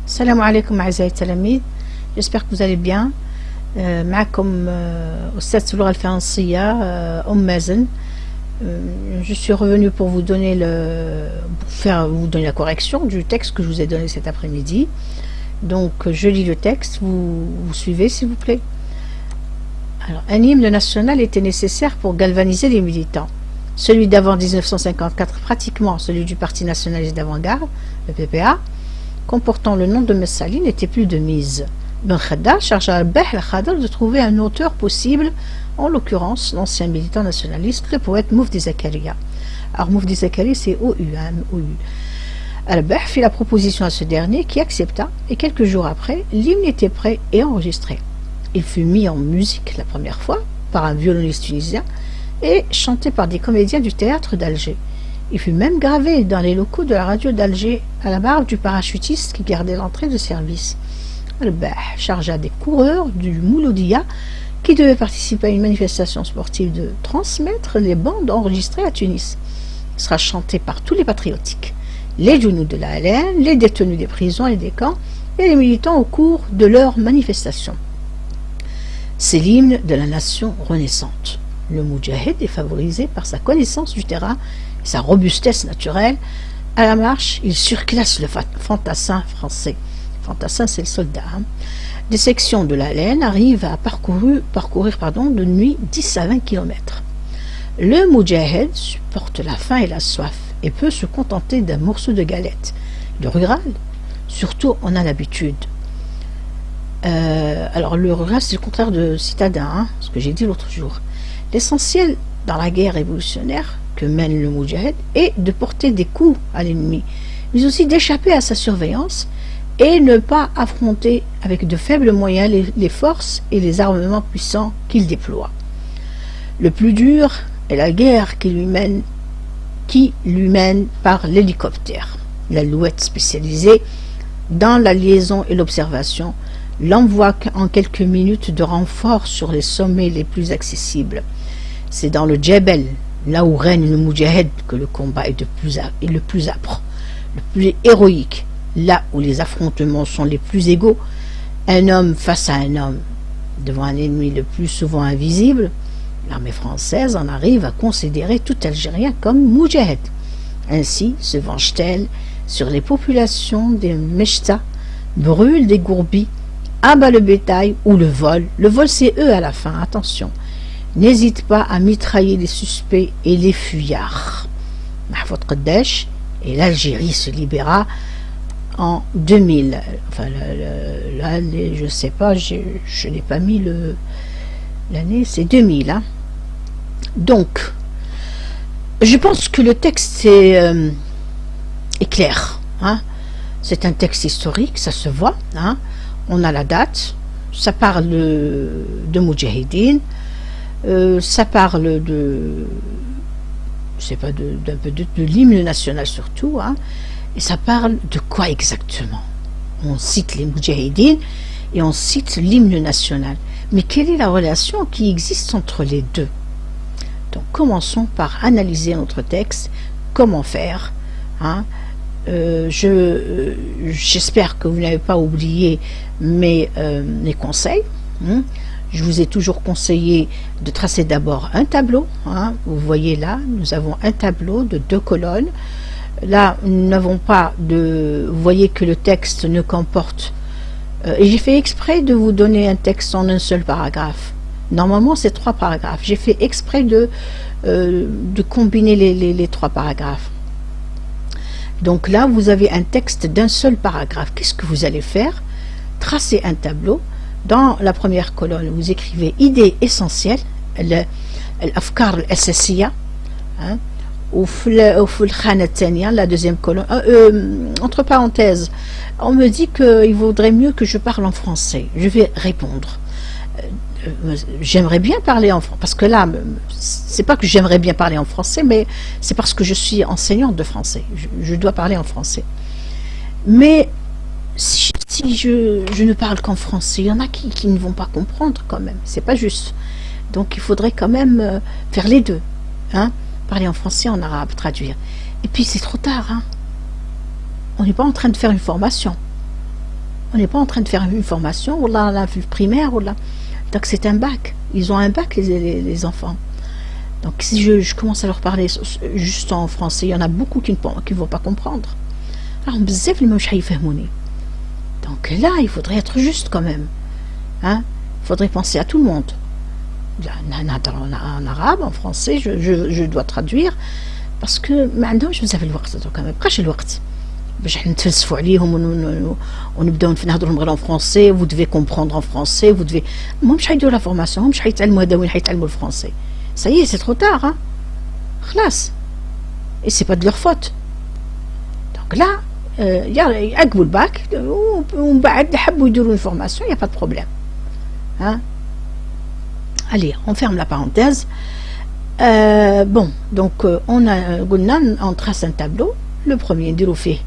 Salam alaikum أعزائي التلاميذ. J'espère que vous allez bien. معكم أستاذة اللغة الفرنسية مازن. Je suis revenue pour vous donner vous donner la correction du texte que je vous ai donné cet après-midi. Donc je lis le texte, vous suivez s'il vous plaît. Alors, un hymne national était nécessaire pour galvaniser les militants. Celui d'avant 1954, pratiquement celui du Parti nationaliste d'avant-garde, le PPA, comportant le nom de Messali, n'était plus de mise. Ben Khadda chargea Beh al-Khadr de trouver un auteur possible, en l'occurrence l'ancien militant nationaliste, le poète Moufdi Zakaria. Alors Moufdi Zakaria c'est OU. Al-Beh fit la proposition à ce dernier qui accepta et quelques jours après, l'hymne était prêt et enregistré. Il fut mis en musique la première fois par un violoniste tunisien et chanté par des comédiens du théâtre d'Alger. Il fut même gravé dans les locaux de la radio d'Alger à la barbe du parachutiste qui gardait l'entrée de service. Al-Beh chargea des coureurs du Mouloudia qui devaient participer à une manifestation sportive de transmettre les bandes enregistrées à Tunis. Il sera chanté par tous les patriotiques, les djounous de la LN, les détenus des prisons et des camps et les militants au cours de leurs manifestations. C'est l'hymne de la nation renaissante. Le Moudjahid est favorisé par sa connaissance du terrain et sa robustesse naturelle. À la marche, il surclasse le fantassin français. Fantassin, c'est le soldat. Des sections de la laine arrivent à parcourir de nuit 10 à 20 km. Le Moudjahid supporte la faim et la soif et peut se contenter d'un morceau de galette. Le rural, surtout, on a l'habitude. Alors le rural, c'est le contraire de citadin, ce que j'ai dit l'autre jour. L'essentiel dans la guerre révolutionnaire que mène le Moudjahid est de porter des coups à l'ennemi, mais aussi d'échapper à sa surveillance et ne pas affronter avec de faibles moyens les forces et les armements puissants qu'il déploie. Le plus dur est la guerre qui lui mène par l'hélicoptère. L'alouette spécialisée dans la liaison et l'observation l'envoie en quelques minutes de renfort sur les sommets les plus accessibles. C'est dans le Djebel, là où règne le Moudjahid, que le combat est le plus âpre, le plus héroïque, là où les affrontements sont les plus égaux, un homme face à un homme, devant un ennemi le plus souvent invisible. L'armée française en arrive à considérer tout Algérien comme Moudjahid. Ainsi se venge-t-elle sur les populations des Mechta, brûle des gourbis, abat le bétail ou le vol. Le vol, c'est eux à la fin, attention. N'hésite pas à mitrailler les suspects et les fuyards. Mahfoud Qaddash et l'Algérie se libéra en 2000. Enfin, là, je sais pas, je n'ai pas mis l'année, c'est 2000. Hein. Donc, je pense que le texte est clair. Hein. C'est un texte historique, ça se voit. Hein. On a la date, ça parle de Moudjahidine, ça parle de l'hymne national surtout, hein, et ça parle de quoi exactement? On cite les Moudjahidines et on cite l'hymne national. Mais quelle est la relation qui existe entre les deux? Donc commençons par analyser notre texte, comment faire, hein. J'espère que vous n'avez pas oublié mes conseils. Hein. Je vous ai toujours conseillé de tracer d'abord un tableau. Hein. Vous voyez là, nous avons un tableau de 2 colonnes. Là, nous n'avons pas de... Vous voyez que le texte ne comporte... et j'ai fait exprès de vous donner un texte en un seul paragraphe. Normalement, c'est 3 paragraphes. J'ai fait exprès de combiner les 3 paragraphes. Donc là, vous avez un texte d'un seul paragraphe. Qu'est-ce que vous allez faire? Tracer un tableau. Dans la première colonne, vous écrivez idée essentielle, l'afkar al-assasiya, ou la deuxième colonne. Entre parenthèses, on me dit qu'il vaudrait mieux que je parle en français. Je vais répondre. J'aimerais bien parler en français, parce que là, c'est pas que j'aimerais bien parler en français, mais c'est parce que je suis enseignante de français. Je dois parler en français. Mais si je ne parle qu'en français, il y en a qui ne vont pas comprendre quand même. C'est pas juste. Donc il faudrait quand même faire les deux. Hein? Parler en français, en arabe, traduire. Et puis c'est trop tard. Hein? On n'est pas en train de faire une formation. On n'est pas en train de faire une formation, ou là, la primaire, ou là. Donc c'est un bac. Ils ont un bac, les enfants. Donc si je commence à leur parler juste en français, il y en a beaucoup qui ne vont pas comprendre. Alors, بزاف اللي مش هيفهموني. Donc là, il faudrait être juste quand même. Hein? Il faudrait penser à tout le monde. En arabe, en français, je dois traduire. Parce que ما عندهمش بزاف الوقت دوكا ما بقاش الوقت باش احنا نتفلسفوا عليهم ونبداو نهضروا لهم غير en français. Vous devez comprendre en français, vous devez هما مش حيديروا لا فورماسيون، مش حيتعلموا هذا وين حيتعلموا الفرنسي. Ça y est, c'est trop tard, hein. خلاص. Et c'est pas de leur faute. Donc là, يعقبوا الباك ومن بعد حبوا يديروا une formation, il y a pas de problème. Hein? Allez, on ferme la parenthèse. Bon, donc on a on trace un tableau. Le premier نديرو فيه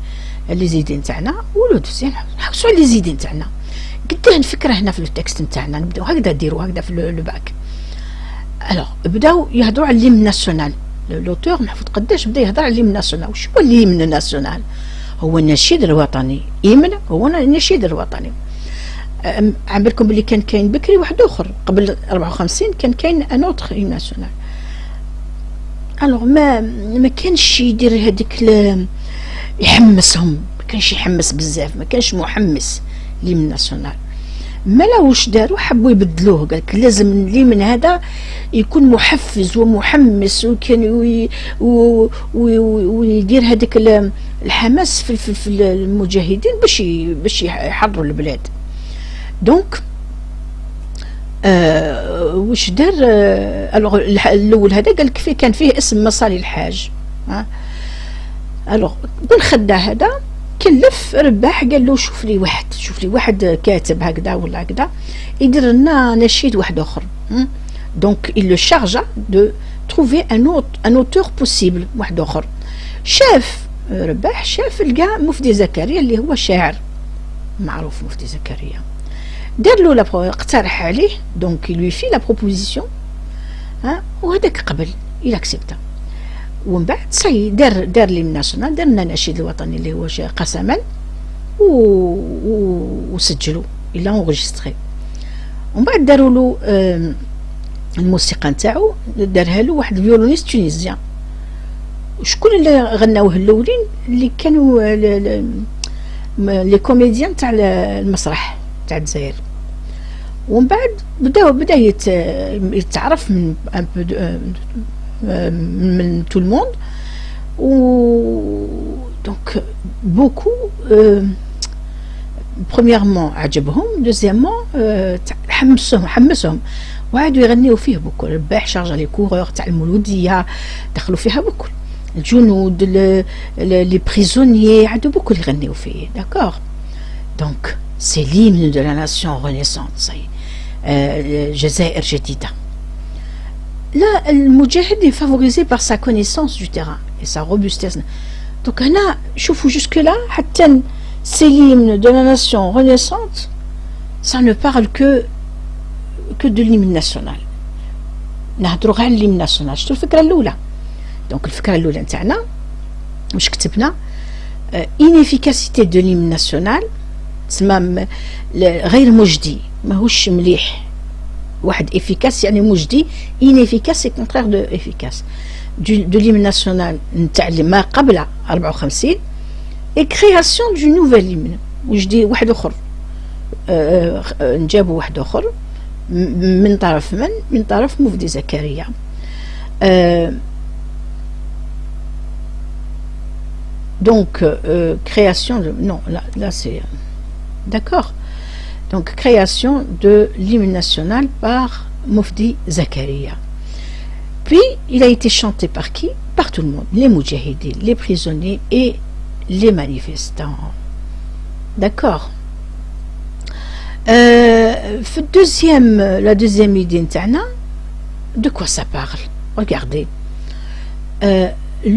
les idées نتاعنا، ولو دوزيام نحوسوا على les idées نتاعنا. قداه نفكره هنا في التكست نتاعنا، نبداو هكذا نديرو هكذا في لو باك. الوغ بداو يهضروا على الهيمن ناسيونال. لوتور محفوظ قداش بدا يهضر على الهيمن ناسيونال. وش هو الهيمن ناسيونال؟ هو النشيد الوطني. هيمن هو النشيد الوطني. عمركم بلي كان كاين بكري واحد اخر قبل 54 كان كاين ان اوتر هيمن ناسيونال. الوغ ما كانش يدير هذيك يحمسهم، ما كانش يحمس بزاف، ما كانش محمس الهيمن ناسيونال. ما لا واش داروا حبوا يبدلوه، قالك لازم الهيمن هذا يكون محفز ومحمس وكان ويدير هذاك الحماس في المجاهدين باش يحرروا البلاد. دونك واش دار؟ الوغ الاول هذا قالك فيه كان فيه اسم مصالي الحاج. الوغ بن خدا هذا كلف رباح قال له شوف لي واحد كاتب هكذا ولا هكذا يدير لنا نشيد واحد اخر. دونك il le chargea de trouver un auteur possible واحد اخر. شاف رباح لقى مفدي زكريا اللي هو شاعر معروف. مفدي زكريا دار له اقترح عليه، دونك lui fit la proposition. وهذاك قبل il accepta. ومن بعد صاي دار لي ناسيونال، دار لنا النشيد الوطني اللي هو قسما وسجلوا الا اونغيستري. ومن بعد داروا له الموسيقى نتاعو، دارها له واحد فيولونيست تونيزيان. وشكون اللي غناوه الاولين؟ اللي كانوا لي كوميديان تاع المسرح تاع الجزائر. ومن بعد بدا يتعرف من من tout le monde. Donc beaucoup premièrement عجبهم، deuxièmement حمسهم وعادوا يغنيوا فيه بوكو. رباح شارج لي كورور تاع المولوديه دخلوا فيها بوكو، الجنود لي بريزونيي عادوا بوكو يغنيوا فيه. داكور. دونك سي l'hymne de la nation renaissante. صاي جزائر جديده. Là, le Moudjahid est favorisé par sa connaissance du terrain et sa robustesse. Donc, شوفوا jusque-là, c'est l'hymne de la nation renaissante, ça ne parle que de l'hymne national. نهضروا غير على l'hymne national. شفتوا الفكرة الأولى؟ Donc, الفكرة الأولى نتاعنا واش كتبنا؟ inefficacité de l'hymne national، تسمى غير مجدي، ماهوش مليح. واحد efficace يعني مجدي، inefficace c'est contraire de efficace. de l'hymne national نتاع ما قبل 54 et création du nouvel hymne. وجدي واحد اخر، نجابوا واحد اخر من طرف مفدي زكريا. donc création de non là c'est d'accord. Donc création de l'hymne national par Mufdi Zakaria. Puis il a été chanté par qui? Par tout le monde, les moudjahidines, les prisonniers et les manifestants. D'accord. La deuxième idée نتاعنا, de quoi ça parle? Regardez.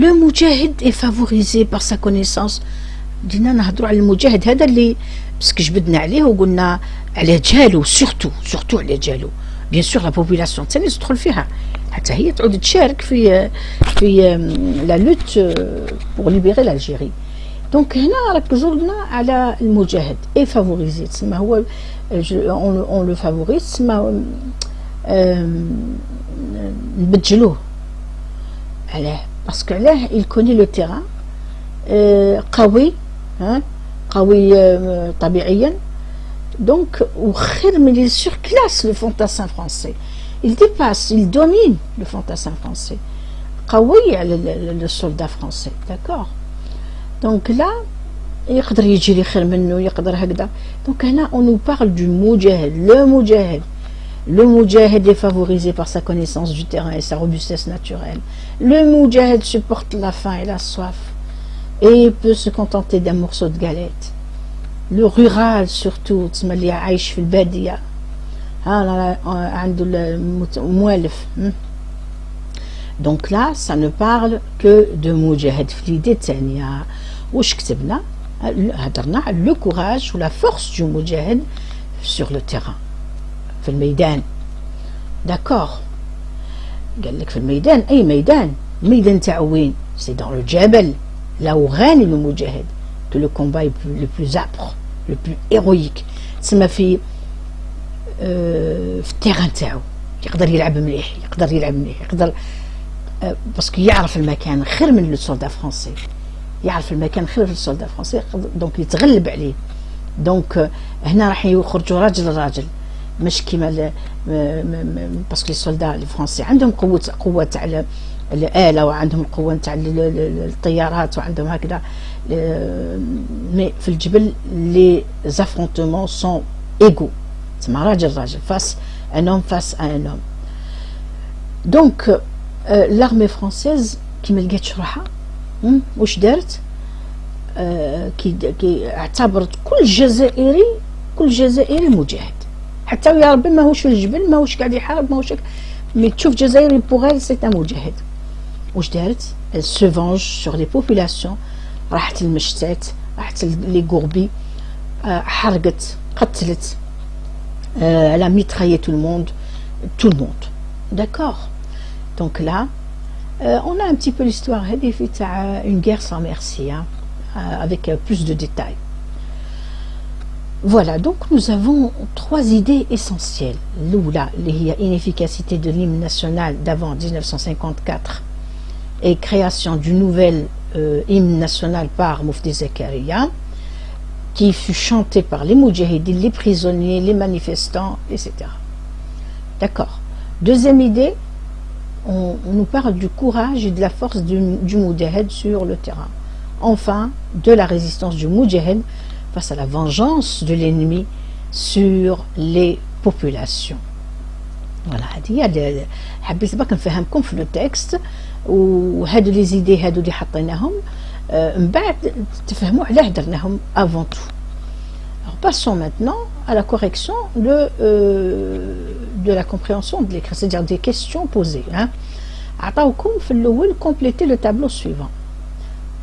Le moudjahid est favorisé par sa connaissance. دينا نهضروا على المجاهد هذا اللي باسكو جبدنا عليه وقلنا على جالو، سورتو على جالو. بيان سور لا بوبولاسيون ثاني تدخل فيها حتى هي تعود تشارك في لا لوت بور ليبيري l'Algérie. دونك هنا ركزوا لنا على المجاهد اي فافوريزي تسمى هو اون لو فافوريز تسمى نبجلوه علاه باسكو علاه il connaît le terrain قوي قوي طبيعيا دونك وخير من il surclasse le fantassin français il dépasse il domine le fantassin français قوي على le soldat français d'accord دونك لا يقدر يجي لي خير منه يقدر هكذا دونك هنا on nous parle du مجاهد le Moudjahid est favorisé par sa connaissance du terrain et sa robustesse naturelle. Le Moudjahid supporte la faim et la soif et peut se contenter d'un morceau de galette. Le rural surtout, اللي عايش في البادية عنده المؤلف. Donc là, ça ne parle que de Moudjahid. في l'idée الثانية واش كتبنا هضرنا على le courage ou la force du Moudjahid sur le terrain. في الميدان داكوغ قال لك في الميدان اي ميدان تاعو وين سي دون لو جبل لا وغاني لو مجاهد que le combat est le plus âpre le plus héroïque تسمى في التيران تاعو يقدر يلعب مليح يقدر باسكو يعرف المكان خير من لو سولدا فرونسي يعرف المكان خير من السولدا فرونسي دونك يتغلب عليه دونك هنا راح يخرجوا راجل مش كيما باسكو لي سولدا الفرنسي عندهم قوه تاع الاله وعندهم قوه تاع الطيارات وعندهم هكذا مي في الجبل لي زافرونتمون سون ايغو تسمى راجل فاس ان هوم فاس ان هوم دونك لارمي فرونسيز كيما لقات روحها واش دارت كي اعتبرت كل جزائري مجاهد حتى يا ربي ماهوش في الجبل ماهوش قاعد يحارب ماهوش مي تشوف جزائري بوغ ايل سي ان مجاهد واش دارت elle se venge sur les populations راحت المشتات راحت لي غوربي حرقت قتلت elle a mitraillé tout le monde d'accord donc là on a un petit peu l'histoire هذه في تاع une guerre sans merci avec plus de détails. Voilà, donc nous avons trois idées essentielles. L'oula, l'inefficacité de l'hymne national d'avant 1954 et création du nouvel hymne national par Moufti Zakaria, qui fut chanté par les moudjahidines, les prisonniers, les manifestants, etc. D'accord. Deuxième idée, on nous parle du courage et de la force du moudjahid sur le terrain. Enfin, de la résistance du moudjahid face à la vengeance de l'ennemi sur les populations. Voilà, هذه حبيت برك نفهمكم في لو تكست وهادو لي زيدي هادو اللي حطيناهم من بعد تفهموا علاه درناهم avant tout. Alors passons maintenant à la correction de la compréhension de l'écrit, c'est-à-dire des questions posées. عطاوكم في الأول compléter le tableau suivant.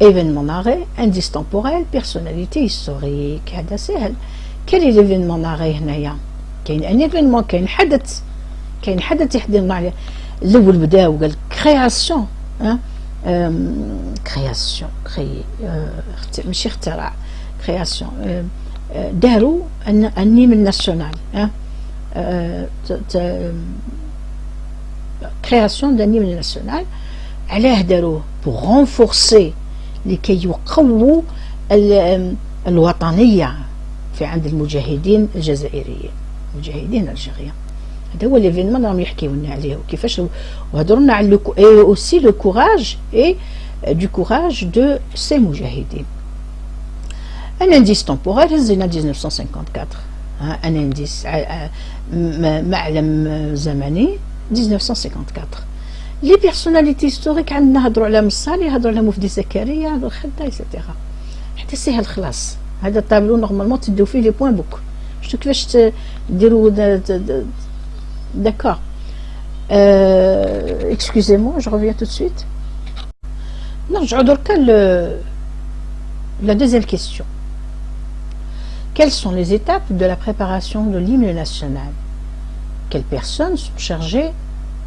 Événement d'arrêt, indice temporel, personnalité historique. هذا سهل. Quel est l'événement d'arrêt هنايا؟ كاين ان événement كاين حدث يحضرنا عليه. الأول بدا وقال création création ماشي اختراع création داروا النيم الناسيونال création d'un hymne national. علاه داروه pour renforcer لكي يقووا الوطنية في عند المجاهدين الجزائريين المجاهدين الجزائريين. هذا هو ليفينمون راهم يحكيو لنا عليه وكيفاش وهضروا لنا على aussi le courage et du courage de ces مجاهدين. un indice temporel هزينا 1954 un indice معلم زمني 1954. لي بيرسوناليتي هيستوريك عندنا هضروا على مصالي هضروا على مفدي زكريا هضروا خدا ايتترا حتى سهل خلاص. هذا الطابلو نورمالمون تديو فيه لي بوين بوك شفتوا كيفاش ديروا داكور. excusez-moi je reviens tout de suite. نرجعوا دركا la deuxième question. Quelles sont les étapes de la préparation de l'hymne national? Quelles personnes sont chargées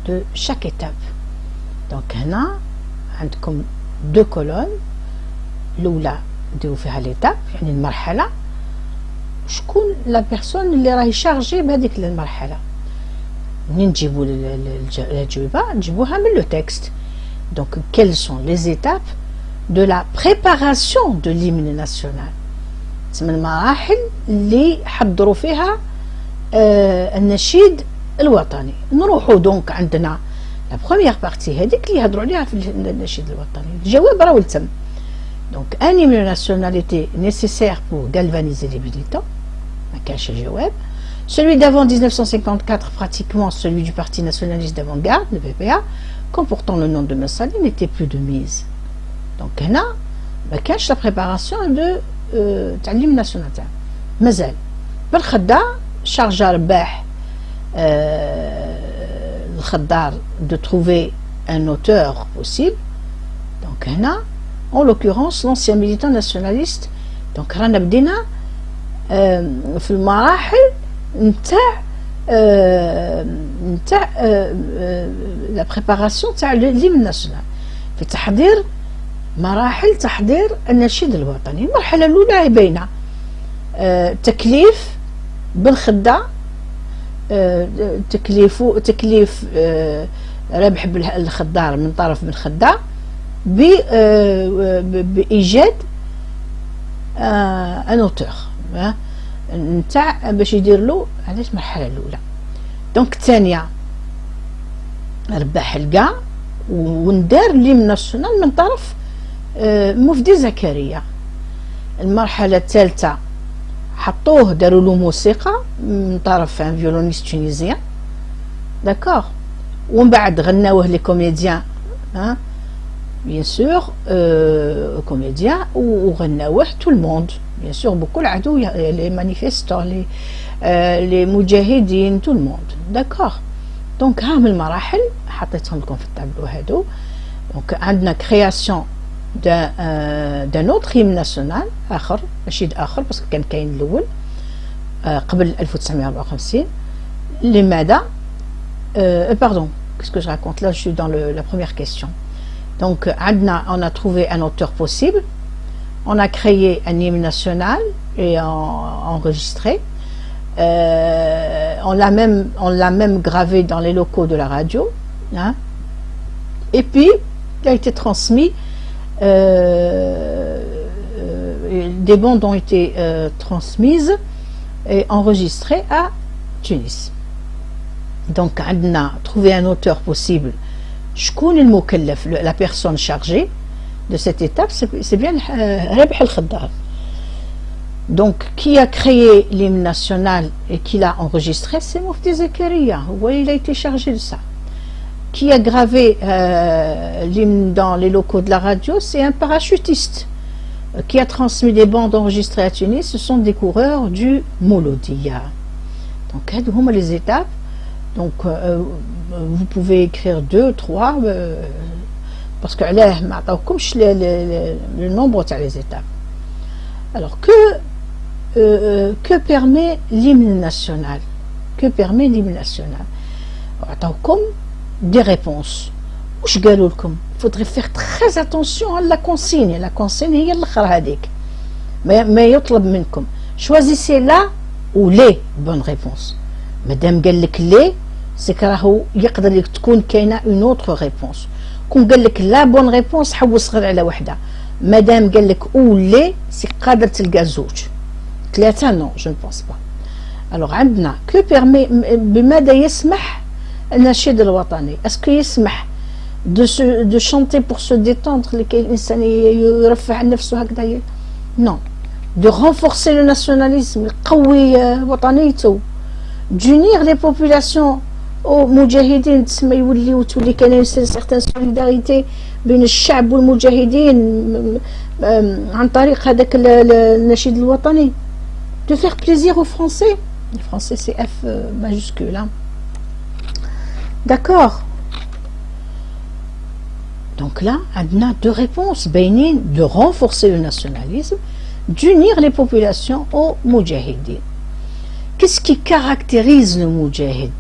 de chaque étape? Donc هنا عندكم deux colonnes. الأولى نديرو فيها ليتاب يعني المرحله شكون لا بيرسون اللي راهي شارجي بهذيك المرحله. منين نجيبو الاجوبه نجيبوها من لو تكست. دونك quelles sont les étapes de la préparation de l'hymne national. تسمى المراحل اللي حضروا فيها النشيد الوطني. نروحوا دونك عندنا لا بروميير بارتي هذيك اللي يهضروا عليها في النشيد الوطني. الجواب راه تم. Donc un hymne national était nécessaire pour galvaniser les militants. ما كانش جواب. Celui d'avant 1954, pratiquement celui du Parti nationaliste d'avant-garde, le PPA, comportant le nom de Messali, n'était plus de mise. Donc هنا ما كانش la préparation de l'hymne national. مازال بالخدا شارجا رباح الخضار de trouver un auteur possible. Donc هنا en l'occurrence l'ancien militant nationaliste. Donc رانا بدينا في المراحل نتاع لا بريباراسيون تاع l'hymne national، في تحضير مراحل تحضير النشيد الوطني. المرحله الاولى هي باينه، تكليف بالخده، تكليف ربح الخضار من طرف بن خده بايجاد ان اوتور نتاع باش يدير له. علاش المرحله الاولى؟ دونك الثانيه رباح الكاع وندار ليم ناسيونال من طرف مفدي زكريا. المرحله الثالثه حطوه داروا له موسيقى من طرف ان فيولونيست تونيزيان داكوغ، ومن بعد غناوه لي كوميديان بيان سور كوميديان وغناوه تو الموند بيان سور بكل عدو لي مانيفيستون لي مجاهدين تو الموند داكوغ. دونك ها من المراحل حطيتهم لكم في الطابلو هادو. دونك عندنا كرياسيون دان اوتر هيم ناسيونال اخر، نشيد اخر باسكو كان كاين الاول قبل 1954. لماذا pardon, qu'est-ce que je raconte là, je suis dans la première question. Donc on a trouvé un auteur possible, on a créé un hymne national et enregistré, on l'a même gravé dans les locaux de la radio, hein, et puis il a été transmis, des bandes ont été transmises et enregistrées à Tunis. Donc on a trouvé un auteur possible. شكون المكلف la personne chargée de cette étape? C'est bien ربح الخضار. Donc qui a créé l'hymne national et qui l'a enregistré? C'est Mufti Zakaria. Il a été chargé de ça. Qui a gravé l'hymne dans les locaux de la radio? C'est un parachutiste. Qui a transmis des bandes enregistrées à Tunis? Ce sont des coureurs du Mouloudia. Donc هما les étapes. Donc vous pouvez écrire 2, 3 parce que là ما عطاوكمش le nombre تاع les étapes. Alors que permet l'hymne national? Que permet l'hymne national? عطاوكم des réponses. واش قالوا لكم؟ faudrait faire très attention à la consigne. La consigne هي الاخر هذيك ما يطلب منكم. choisissez la ou les bonnes réponses. مادام قال لك لي سيك راهو يقدر لك تكون كاينه اون اوتر ريبونس. كون قال لك لا بون ريبونس حوس غير على وحده. مادام قال لك او لي سيك قادر تلقى زوج ثلاثه. نو جو نبونس با. الوغ عندنا كو بيرمي بماذا يسمح النشيد الوطني؟ اسكو يسمح دو شانتي بور سو ديتوندر لكي الانسان يرفع عن نفسه هكذا؟ نو. دو رونفورسي لو ناسيوناليزم، يقوي وطنيته، d'unir les populations aux مجاهدين، تسمى يوليو تولي كاين سيغتان سوليداريتي بين الشعب والمجاهدين عن طريق هذاك النشيد الوطني. de faire plaisir aux Français. Les Français c'est F majuscule, hein. D'accord. Donc là عندنا deux réponses باينين: de renforcer le nationalisme, d'unir les populations aux مجاهدين. Qu'est-ce qui caractérise le مجاهد؟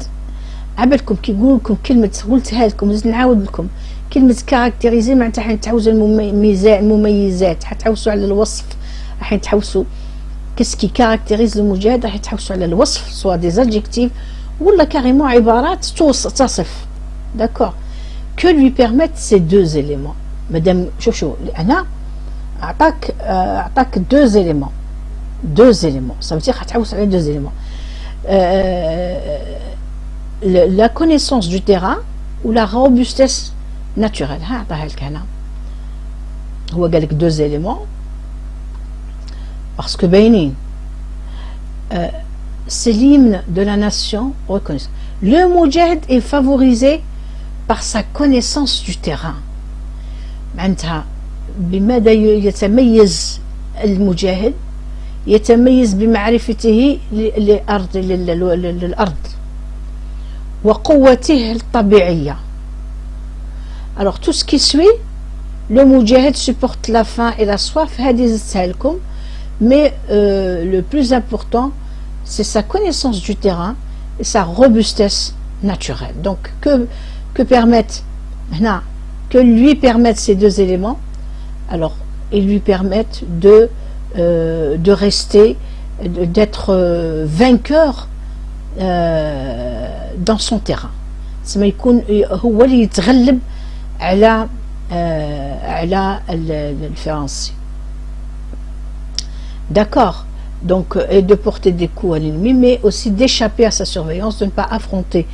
عبالكم كي يقول لكم كلمة قلتها لكم زيد نعاود لكم كلمة كاركتيريزي معناتها حتعوزوا المميزات، حتعوزوا على الوصف راح يتحوسوا qu'est-ce qui caractérise المجاهد، راح يتحوسوا على الوصف soit des adjectifs ولا carrément عبارات تصف. d'accord que lui permettent ces deux éléments. madame شوف انا اعطاك deux éléments ça veut dire هتحوس على deux éléments la connaissance du terrain ou la robustesse naturelle. ها عطاها لك هنا، هو قال لك deux éléments parce que باينين c'est l'hymne de la nation reconnaissant. Le Moudjahid est favorisé par sa connaissance du terrain. معناتها بماذا يتميز المجاهد؟ يتميز بمعرفته للأرض وقوته الطبيعية. alors tout ce qui suit le Moudjahid supporte la faim et la soif. هذه زدتها لكم mais le plus important c'est sa connaissance du terrain et sa robustesse naturelle. Donc que permettent هنا que lui permettent ces deux éléments? alors ils lui permettent de rester, d'être vainqueur dans son terrain. سما يكون هو اللي يتغلب على الفرنسي. d'accord donc et de porter des coups à l'ennemi mais aussi d'échapper à sa surveillance, de ne pas affronter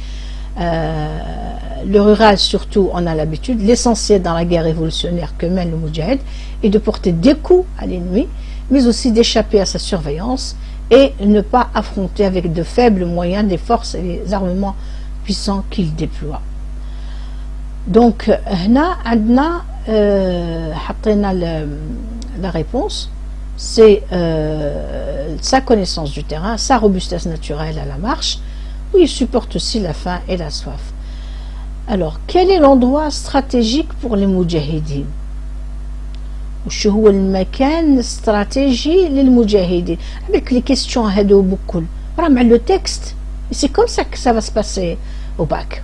le rural. Surtout on a l'habitude, l'essentiel dans la guerre révolutionnaire que mène le Moudjahid est de porter des coups à l'ennemi mais aussi d'échapper à sa surveillance et ne pas affronter avec de faibles moyens des forces et les armements puissants qu'il déploie. donc هنا عندنا حطينا la réponse, c'est sa connaissance du terrain, sa robustesse naturelle à la marche, où il supporte aussi la faim et la soif. alors quel est l'endroit stratégique pour les Moudjahidines? وش هو المكان استراتيجي للمجاهدين؟ avec les questions هادو بكل راه مع لو تكست. c'est comme ça que ça va se passer au bac.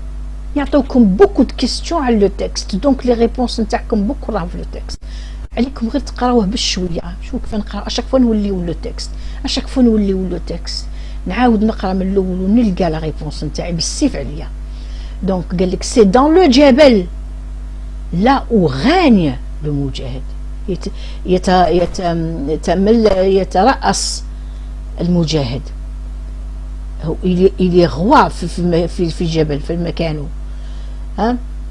يعطوكم beaucoup de questions على لو تكست دونك لي ريبونس نتاعكم بكل راه في لو تكست. عليكم غير تقراوه بالشويه. شوف كيف نقرا اشاك فوا نوليو لو تكست، اشاك فوا نوليو لو تكست نعاود نقرا من الاول ونلقى لا ريبونس نتاعي بالسيف عليا. دونك قال لك سي دون لو جبل لا او غاني لو مجاهد. يترأس المجاهد، il est roi في جبل في مكانه.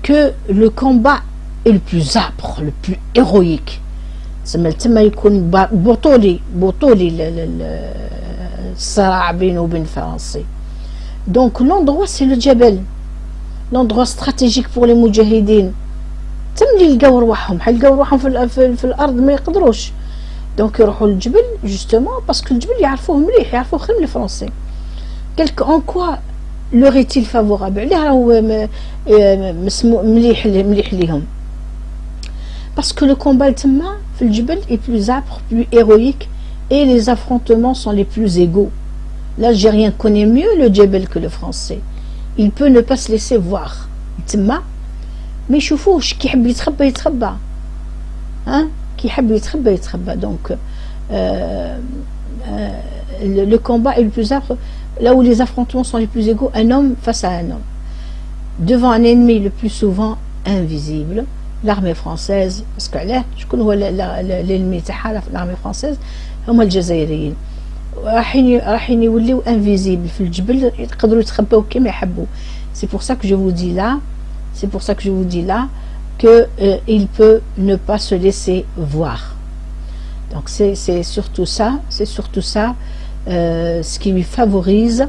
que le combat est le plus âpre, le plus héroïque. تما يكون بطولي الصراع بينه وبين الفرنسي. donc l'endroit c'est le جبل، l'endroit stratégique pour les مجاهدين. تم يلقاو رواحهم حيلقاو رواحهم في الارض ما يقدروش، دونك يروحوا للجبل جوستومون باسكو الجبل يعرفوه مليح، يعرفوه خير من الفرنسي. كلك اون كوا leur est-il favorable؟ علاه راهو مليح ليهم باسكو لو كومبال تما في الجبل est plus âpre, plus héroïque et les affrontements sont les plus égaux. L'Algérien connaît mieux le djebel que le français. Il peut ne pas se laisser voir. تما ما يشوفوش، كي يحب يتخبى كي يحب يتخبى. donc le combat est le plus âpre là où les affrontements sont les plus égaux, un homme face à un homme devant un ennemi le plus souvent invisible. l'armée française parce que علاه شكون هو l'ennemi تاعها في l'armée française؟ هما الجزائريين. راحين يوليو انفيزيبل في الجبل، يقدروا يتخباو كيما يحبوا. c'est pour ça que je vous dis là que il peut ne pas se laisser voir. donc c'est surtout ça ce qui lui favorise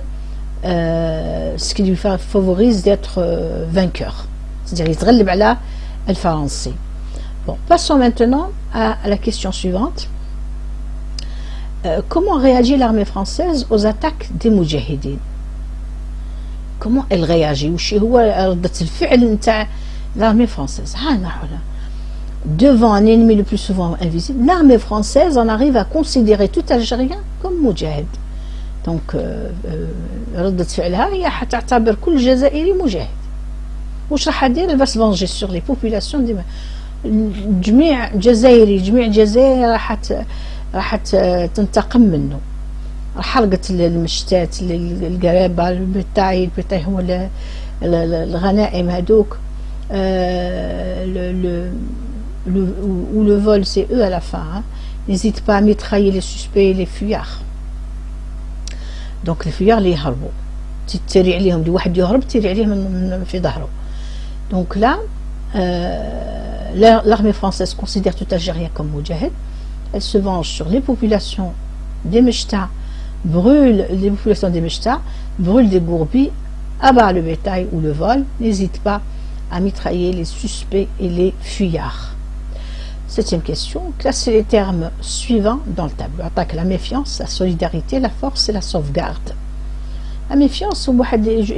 d'être vainqueur, c'est-à-dire يتغلب على الفرنسي. bon, passons maintenant à la question suivante. comment réagit l'armée française aux attaques des moudjahidines? comment elle réagit؟ وش هو ردة الفعل نتاع l'armée française؟ devant un ennemi le plus souvent invisible, l'armée française en arrive à considérer tout Algérien comme moudjahid. donc ردة فعلها هي حتعتبر كل جزائري مجاهد. واش راح دير؟ elle va se venger sur les populations. جميع جزائري، جميع الجزائر راح راح تنتقم منه، راح حرقت المشتات القرابة البتاعي هو الغنائم هذوك. ou le vol c'est eux à la fin, hein. N'hésite pas à mitrailler les suspects et les fuyards. Donc les fuyards اللي يهربوا تتري عليهم، اللي واحد يهرب تيري عليه من في ظهره. Donc là l'armée française considère tout Algérien comme moudjahid. Elle se venge sur les populations des Mechta, brûle les populations des Mechta, brûle des bourbies, abat le bétail ou le vol, n'hésite pas à mitrailler les suspects et les fuyards. Septième question, classez les termes suivants dans le tableau. Attaque, la méfiance, la solidarité, la force et la sauvegarde. La méfiance,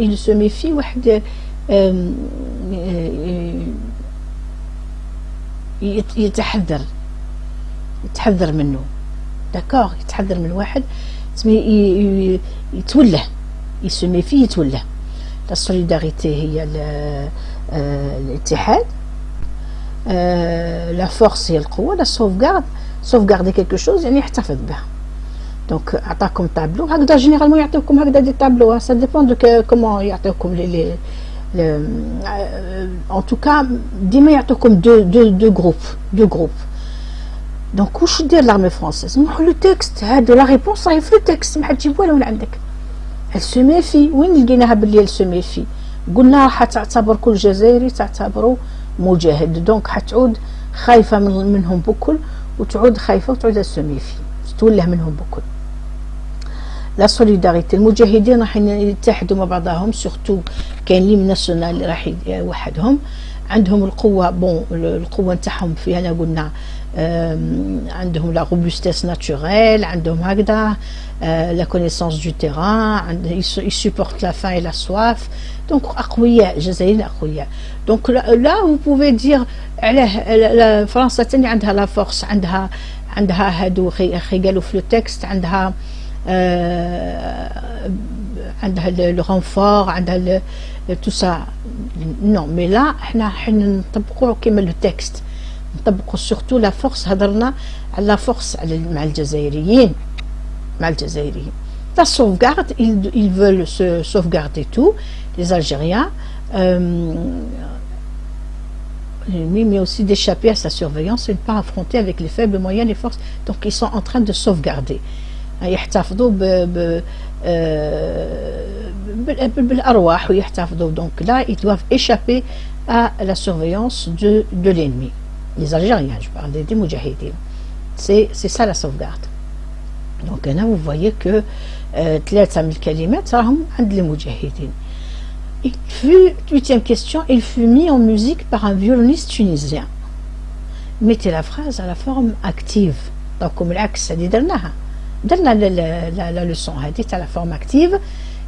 il se méfie, يتحذر منه. D'accord, يتحذر من واحد يتوله، il se méfie يتوله. La solidarité هي الاتحاد، la force هي القوة، la sauvegarder quelque chose يعني يحتفظ بها. Donc أعطاكم تابلو هكذا، جينيرالمون يعطيوكم هكذا دي تابلو، ça dépend de comment يعطيوكم en tout cas ديما يعطيوكم deux groupes. Donc واش دير l'armée française؟ نروحو لو تكست، هذا لا ريبونس راهي في لو تكست، ما حتجيبوها ولا عندك. Elle se méfie. وين لقيناها باللي elle se méfie؟ قلنا راح تعتبر كل جزائري تعتبره مجاهد، دونك حتعود خايفة منهم بكل، وتعود خايفة وتعود elle se méfie، تتوله منهم بكل. لا سوليداريتي، المجاهدين راح يتحدوا مع بعضهم، سورتو كاين لي ناسيونال اللي راح يوحدهم، عندهم القوة. بون القوة نتاعهم في هنا قلنا عندهم لا روبوستيس ناتوريل، عندهم هكذا لا كونيسونس دو تيران، ils supportent la faim et la soif. دونك اقوياء، جزائريين اقوياء. دونك لا vous pouvez dire علاه فرنسا تاني عندها لا فورس، عندها هادو قالوا في لو تكست، عندها le renfort، عندها tout ça. non mais là احنا نطبقوا كما لو تكست، نطبقوا surtout la force. هضرنا على la force مع الجزائريين. La sauvegarde, ils veulent se sauvegarder tout, les Algériens, mais aussi d'échapper à sa surveillance et ne pas affronter avec les faibles moyens les forces. Donc ils sont en train de sauvegarder. يحتفظوا بالأرواح ويحتفظوا. Donc là, ils doivent échapper à la surveillance de l'ennemi. Les Algériens, je parle des moudjahidines. C'est ça la sauvegarde. Donc là, vous voyez que 3 من الكلمات راهم عند المجاهدين. Il fut, 8e question, il fut mis en musique par un violoniste tunisien. Mettez la phrase à la forme active. Donc العكس هذه درنا la leçon هذه تاع la forme active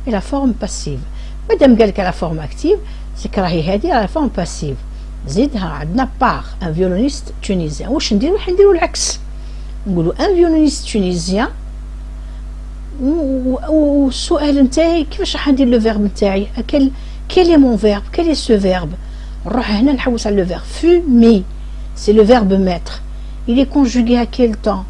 et la forme passive. مادام قال لك la forme active c'est راهي هذه la forme passive. زيدها عندنا par un violoniste tunisien. واش نديرو؟ حنديرو العكس، نقولوا un violoniste tunisien. والسؤال نتاعي كيفاش راح ندير لو فيرب نتاعي؟ quel est mon verbe؟ quel est ce verbe؟ نروح هنا نحوس على لو فيرب. fumer c'est le verbe mettre. il est conjugué à quel temps؟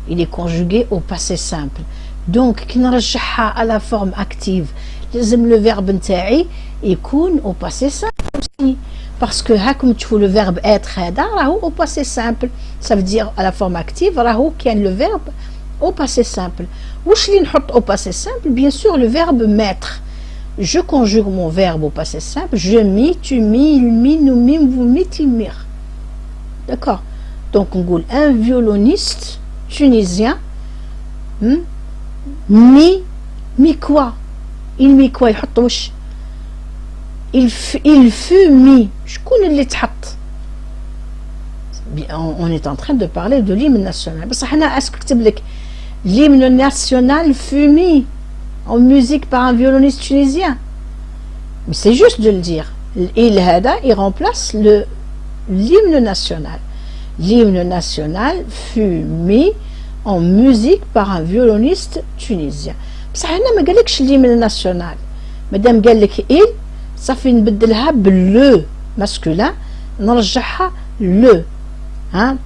il est conjugué au passé simple. donc كي نرجعها à la forme active لازم le verbe نتاعي يكون au passé simple aussi. parce que هاكم تشوفوا le verbe être هذا راهو au passé simple. ça veut dire à la forme active راهو كاين le verbe au passé simple. واش اللي نحط au passé simple؟ bien sûr le verbe mettre. je conjugue mon verbe au passé simple. je mis, tu mis, il mit, nous mîmes, vous mîtes, il mire. d'accord. donc on dit un violoniste tunisien mis quoi؟ il mit quoi؟ يحط واش؟ il fut mis. شكون اللي تحط؟ on est en train de parler de l'hymne national. بصح حنا اسكو كتب لك l'hymne national fut mis en musique par un violoniste tunisien. Mais c'est juste de le dire. Il هذا il remplace l'hymne national. L'hymne national fut mis en musique par un violoniste tunisien. بصح هنا ما قالكش l'hymne national. مادام قال لك il صافي نبدلها باللو masculin نرجعها le. hein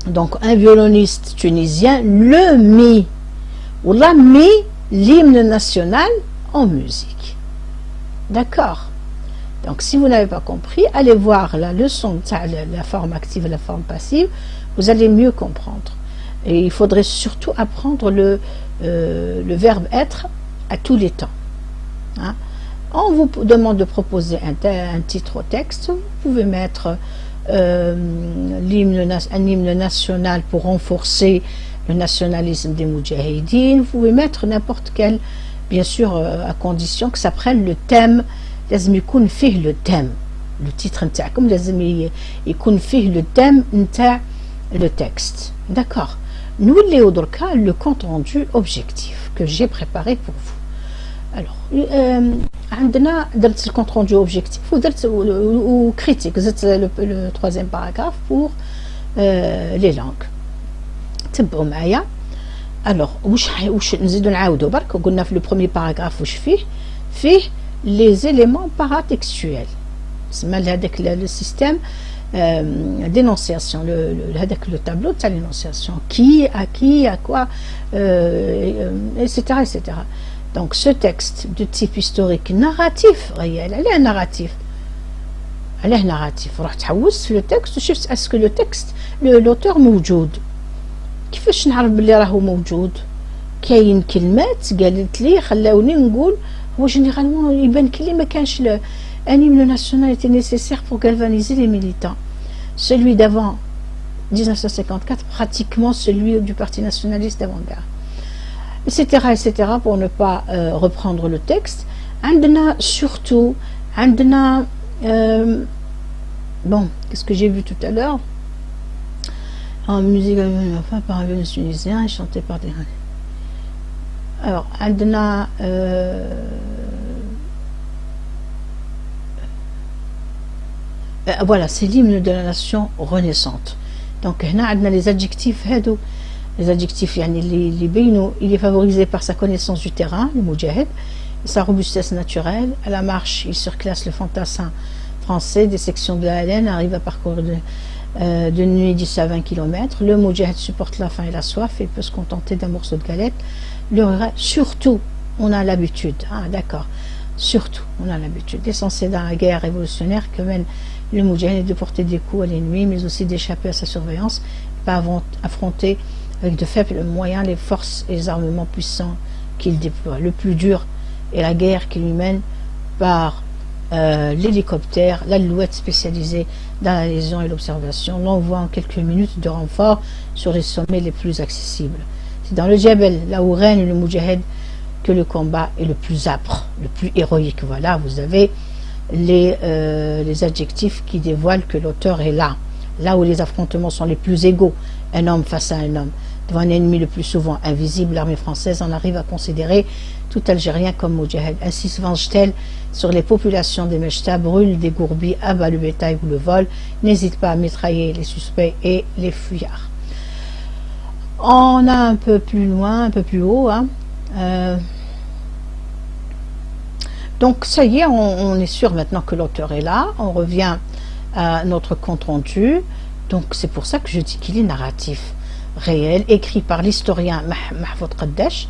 Donc un violoniste tunisien le mit, ou l'a mis l'hymne national en musique. D'accord? Donc si vous n'avez pas compris, allez voir la leçon de la forme active et la forme passive, vous allez mieux comprendre. Et il faudrait surtout apprendre le verbe être à tous les temps. Hein? On vous demande de proposer un titre au texte, vous pouvez mettre un hymne national pour renforcer le nationalisme des Moudjahidines, vous pouvez mettre n'importe quel, bien sûr à condition que ça prenne le thème, لازم يكون فيه le thème, le titre نتاعكم لازم يكون فيه le thème نتاع le texte. D'accord? Nous نوليو دركا le compte rendu objectif que j'ai préparé pour vous. Alors عندنا درت le compte rendu objectif ودرت ou critique, زدت le troisième paragraphe pour les langues. تبعوا معايا. alors واش نزيدو نعاودو برك. قلنا في le premier paragraphe واش فيه les éléments paratextuels. C'est mal avec le système d'énonciation, le tableau de l'énonciation, qui, à quoi, etc., etc. Donc ce texte de type historique narratif réel, elle est un narratif. Elle est un narratif. le texte, est-ce que le texte, l'auteur موجود؟ كيفاش نعرف بلي راهو موجود؟ كاين كلمات قالت لي خلاوني نقول هو généralement يبان كلي ما كانش un hymne national était nécessaire pour galvaniser les militants. Celui d'avant 1954, pratiquement celui du parti nationaliste d'avant-garde, etc., etc., pour ne pas reprendre le texte. عندنا surtout عندنا bon, qu'est-ce que j'ai vu tout à l'heure en musique par un violoniste tunisien chanté par des... Alors عندنا voilà, c'est l'hymne de la nation renaissante. Donc هنا عندنا les adjectifs هادو. Les adjectifs يعني اللي بينوا, il est favorisé par sa connaissance du terrain, le moudjahid, sa robustesse naturelle. À la marche, il surclasse le fantassin français des sections de la haleine, arrive à parcourir de nuit 10 à 20 km. Le moudjahid supporte la faim et la soif et peut se contenter d'un morceau de galette. Le regret, surtout, on a l'habitude, ah, d'accord, surtout, on a l'habitude. L'essentiel dans la guerre révolutionnaire que mène le moudjahid est de porter des coups à l'ennemi, mais aussi d'échapper à sa surveillance, pas affronter avec de faibles moyens les forces et les armements puissants qu'il déploie. Le plus dur est la guerre qui lui mène par l'hélicoptère, l'alouette spécialisée dans la liaison et l'observation, l'envoi en quelques minutes de renfort sur les sommets les plus accessibles. C'est dans le Djebel, là où règne le moudjahid, que le combat est le plus âpre, le plus héroïque. Voilà, vous avez les adjectifs qui dévoilent que l'auteur est là où les affrontements sont les plus égaux, un homme face à un homme, devant un ennemi le plus souvent invisible. L'armée française en arrive à considérer tout Algérien comme moudjahid. Ainsi se venge-t-elle sur les populations des Mechta, brûle des gourbies, abat le bétail ou le vol, n'hésite pas à mitrailler les suspects et les fuyards. On a un peu plus loin, un peu plus haut, hein, donc ça y est, on est sûr maintenant que l'auteur est là. On revient à notre compte rendu. Donc c'est pour ça que je dis qu'il est narratif réel, écrit par l'historien Mahfoud Qaddash.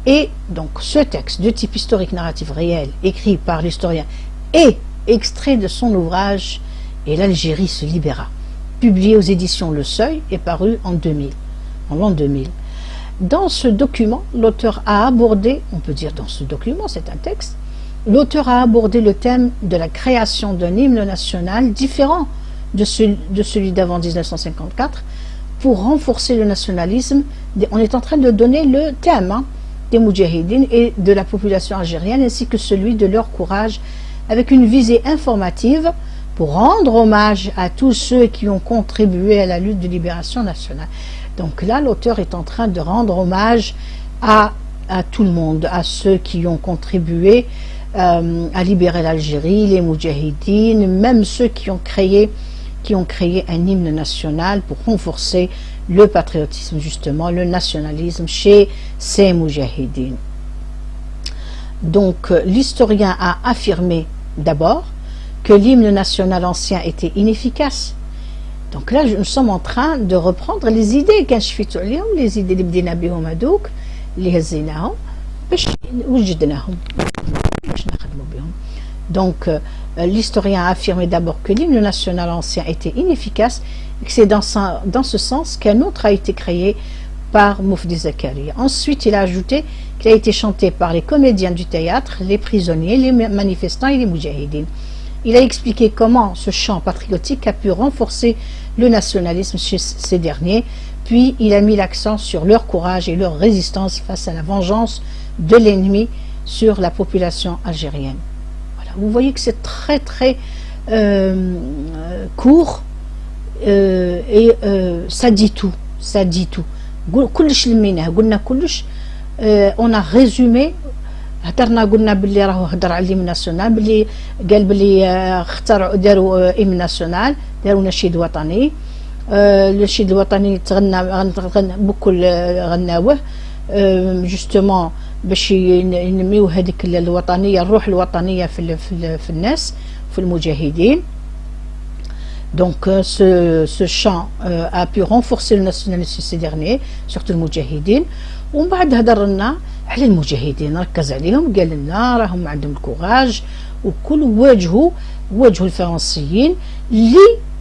Et donc ce texte de type historique narratif réel, écrit par l'historien, et extrait de son ouvrage Et l'Algérie se libéra, publié aux éditions Le Seuil et paru en l'an 2000. Dans ce document, l'auteur a abordé, on peut dire dans ce document, c'est un texte, l'auteur a abordé le thème de la création d'un hymne national différent de celui d'avant 1954 pour renforcer le nationalisme. On est en train de donner le thème des Moudjahidines et de la population algérienne ainsi que celui de leur courage avec une visée informative pour rendre hommage à tous ceux qui ont contribué à la lutte de libération nationale. Donc là, l'auteur est en train de rendre hommage à tout le monde, à ceux qui ont contribué à libérer l'Algérie, les Moudjahidines, même ceux qui ont créé un hymne national pour renforcer le patriotisme, justement, le nationalisme chez ces Moudjahidines. Donc, l'historien a affirmé d'abord que l'hymne national ancien était inefficace Donc là, nous sommes en train de reprendre les idées كنشفيتو عليهم, les idées اللي بدينا بهم هذوك اللي هزيناهم باش وجدناهم باش نخدموا بهم. Donc l'historien a affirmé d'abord que l'hymne national ancien était inefficace et que c'est dans ce sens qu'un autre a été créé par Moufdi Zakaria. Ensuite, il a ajouté qu'il a été chanté par les comédiens du théâtre, les prisonniers, les manifestants et les moudjahidines. Il a expliqué comment ce chant patriotique a pu renforcer le nationalisme chez ces derniers, puis il a mis l'accent sur leur courage et leur résistance face à la vengeance de l'ennemi sur la population algérienne. Voilà. Vous voyez que c'est très très court et ça dit tout, ça dit tout. On a résumé. هضرنا قلنا باللي راهو هضر على الهيم ناسيونال باللي قال باللي اخترعوا داروا هيم ناسيونال داروا نشيد وطني النشيد الوطني تغنى بكل غناوه جوستومون باش ينميو هذيك الوطنيه الروح الوطنيه في الناس في المجاهدين. Donc ce chant a pu renforcer le nationalisme de ces derniers, surtout المجاهدين. ومن بعد هضر لنا على المجاهدين، ركز عليهم، قال لنا راهم عندهم الكوراج وكل واجهوا الفرنسيين اللي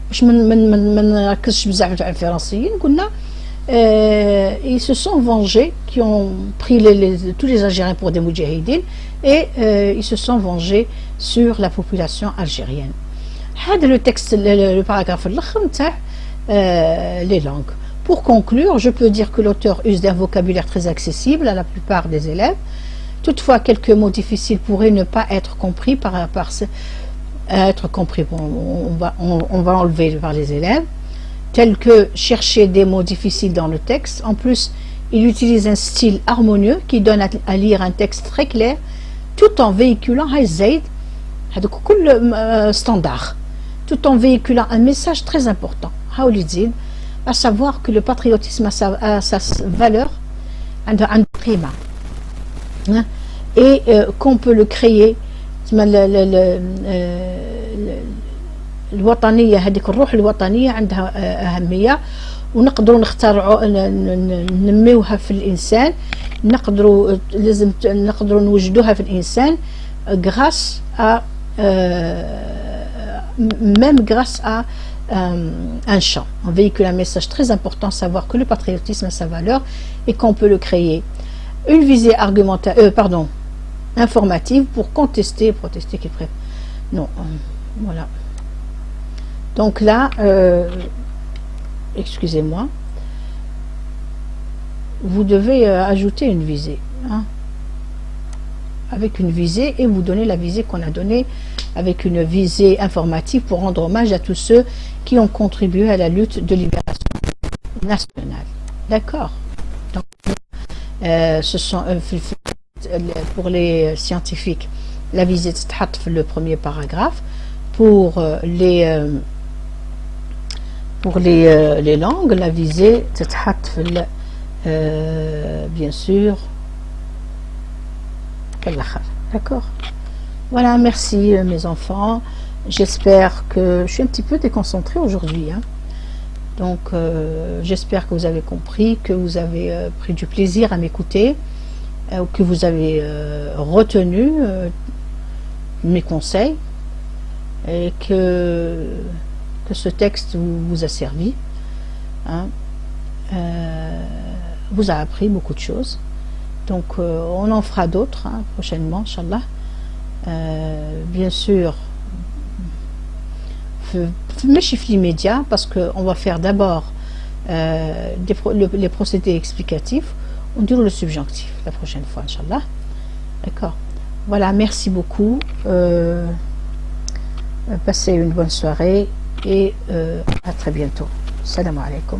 باش ما نركزش بزاف على الفرنسيين. قلنا ils se sont vengés, qui ont pris tous les Algériens pour des moudjahidines et ils se sont vengés sur la population algérienne. هذا le texte, le paragraphe الاخر نتاع les langues. Pour conclure, je peux dire que l'auteur use d'un vocabulaire très accessible à la plupart des élèves. Toutefois, quelques mots difficiles pourraient ne pas être compris on va enlever par les élèves, tels que chercher des mots difficiles dans le texte. En plus, il utilise un style harmonieux qui donne à lire un texte très clair, tout en véhiculant standard, tout en véhiculant un message très important. À savoir que le patriotisme a sa valeur, et qu'on peut le créer. الوطنية هذيك الروح الوطنية عندها أهمية، ونقدروا نخترعوا ننميوها في الإنسان، نقدروا نوجدوها في الإنسان grâce à même grâce à un chant. On véhicule un message très important, savoir que le patriotisme a sa valeur et qu'on peut le créer. Une visée informative pour protester qui prête. Non, voilà. Donc là, excusez-moi, vous devez ajouter une visée, hein, avec une visée, et vous donnez la visée qu'on a donnée, avec une visée informative pour rendre hommage à tous ceux qui ont contribué à la lutte de libération nationale. D'accord. Donc, ce sont pour les scientifiques, la visée est le premier paragraphe. Pour les langues, la visée est bien sûr. D'accord. Voilà, merci mes enfants. J'espère que je suis un petit peu déconcentrée aujourd'hui, hein. Donc j'espère que vous avez compris, que vous avez pris du plaisir à m'écouter, que vous avez retenu mes conseils, et que ce texte vous a servi, hein, vous a appris beaucoup de choses. Donc on en fera d'autres, hein, prochainement, Inch'Allah. Bien sûr, mes chiffres immédiats, parce qu'on va faire d'abord les procédés explicatifs, on dira le subjonctif la prochaine fois, Inch'Allah. D'accord. Voilà, merci beaucoup. Passez une bonne soirée et à très bientôt. Salam alaikum.